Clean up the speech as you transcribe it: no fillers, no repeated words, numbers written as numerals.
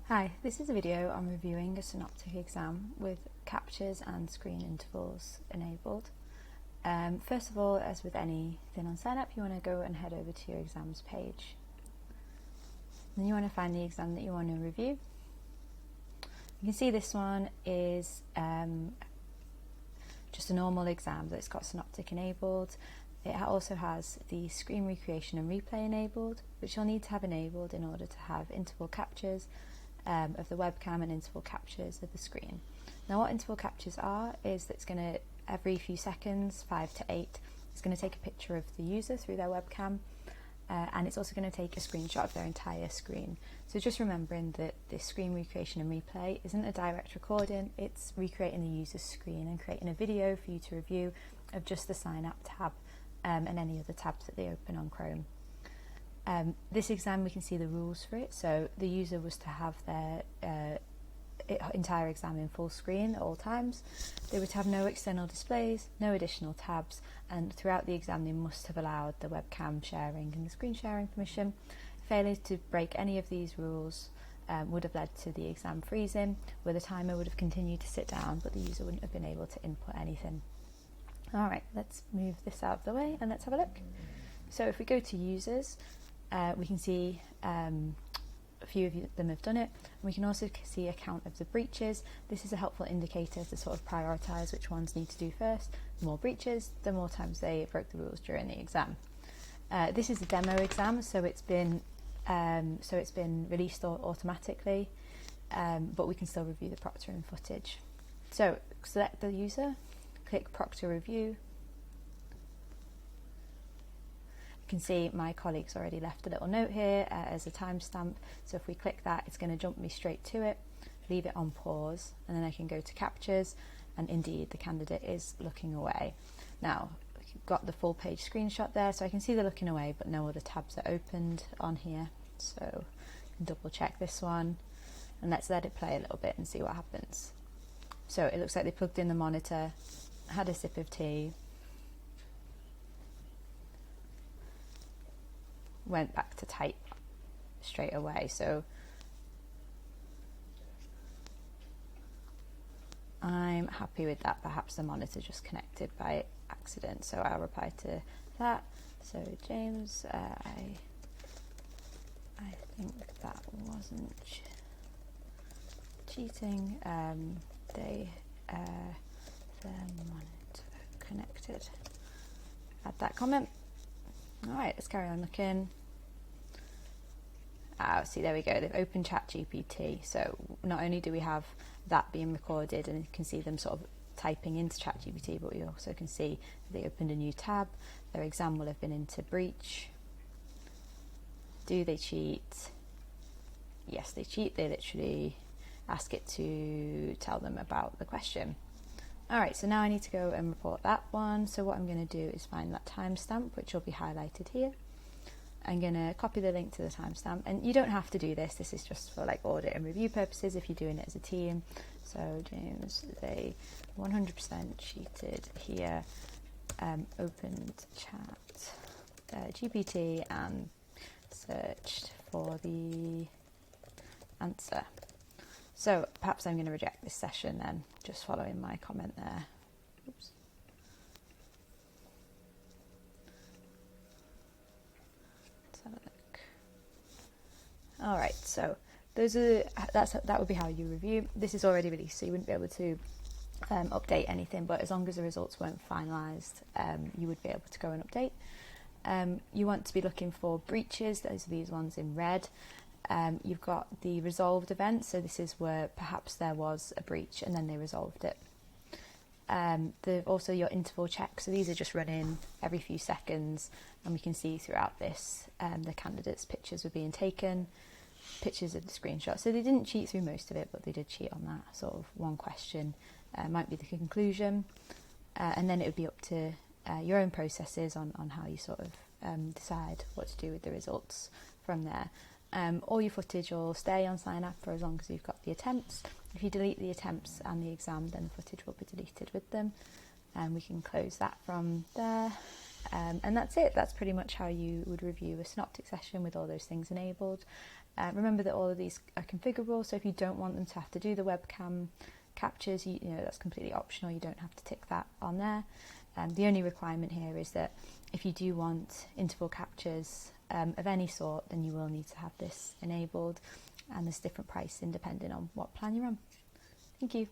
Hi, this is a video on reviewing a Synoptic exam with captures and screen intervals enabled. First of all, as with anything on Synap, you want to go and head over to your exams page. Then you want to find the exam that you want to review. You can see this one is just a normal exam that it's got Synoptic enabled. It also has the screen recreation and replay enabled, which you'll need to have enabled in order to have interval captures of the webcam and interval captures of the screen. Now what interval captures are is that it's going to, every few seconds, 5 to 8, it's going to take a picture of the user through their webcam, and it's also going to take a screenshot of their entire screen. So just remembering that this screen recreation and replay isn't a direct recording, it's recreating the user's screen and creating a video for you to review of just the Synap tab and any other tabs that they open on Chrome. This exam, we can see the rules for it. So the user was to have their entire exam in full screen at all times. They were to have no external displays, no additional tabs, and throughout the exam they must have allowed the webcam sharing and the screen sharing permission. Failure to break any of these rules would have led to the exam freezing, where the timer would have continued to sit down, but the user wouldn't have been able to input anything. Alright, let's move this out of the way and let's have a look. So if we go to users, we can see a few of them have done it. We can also see a count of the breaches. This is a helpful indicator to sort of prioritise which ones need to do first. The more breaches, the more times they broke the rules during the exam. This is a demo exam, so it's been released automatically, but we can still review the proctoring footage. So select the user, click Proctor Review. You can see my colleague's already left a little note here as a timestamp, so if we click that it's going to jump me straight to it, leave it on pause, and then I can go to captures, and indeed the candidate is looking away. Now we've got the full page screenshot there, so I can see they're looking away but no other tabs are opened on here, so I can double check this one, and let's let it play a little bit and see what happens. So it looks like they plugged in the monitor, had a sip of tea, went back to type straight away. So I'm happy with that. Perhaps the monitor just connected by accident, so I'll reply to that. So James, I think that wasn't cheating. The monitor connected. Add that comment. Alright, let's carry on looking. See, there we go, they've opened ChatGPT, so not only do we have that being recorded and you can see them sort of typing into ChatGPT, but we also can see they opened a new tab. Their exam will have been into breach. Do they cheat? Yes, they cheat. They literally ask it to tell them about the question. Alright, so now I need to go and report that one. So what I'm going to do is find that timestamp, which will be highlighted here. I'm going to copy the link to the timestamp, and you don't have to do this. This is just for like audit and review purposes if you're doing it as a team. So James, they 100% cheated here, opened chat GPT and searched for the answer. So perhaps I'm going to reject this session then, just following my comment there. Oops. Let's have a look. All right, so that would be how you review. This is already released, so you wouldn't be able to update anything, but as long as the results weren't finalised, you would be able to go and update. You want to be looking for breaches. Those are these ones in red. You've got the resolved event, so this is where perhaps there was a breach and then they resolved it. Also your interval checks, so these are just running every few seconds, and we can see throughout this the candidates' pictures were being taken, pictures of the screenshot. So they didn't cheat through most of it, but they did cheat on that sort of one question, might be the conclusion, and then it would be up to your own processes on how you sort of decide what to do with the results from there. All your footage will stay on Synap for as long as you've got the attempts. If you delete the attempts and the exam, then the footage will be deleted with them. And we can close that from there. And that's it. That's pretty much how you would review a Synoptic session with all those things enabled. Remember that all of these are configurable, so if you don't want them to have to do the webcam captures, you know that's completely optional, you don't have to tick that on there. The only requirement here is that if you do want interval captures of any sort, then you will need to have this enabled, and there's different pricing depending on what plan you're on. Thank you.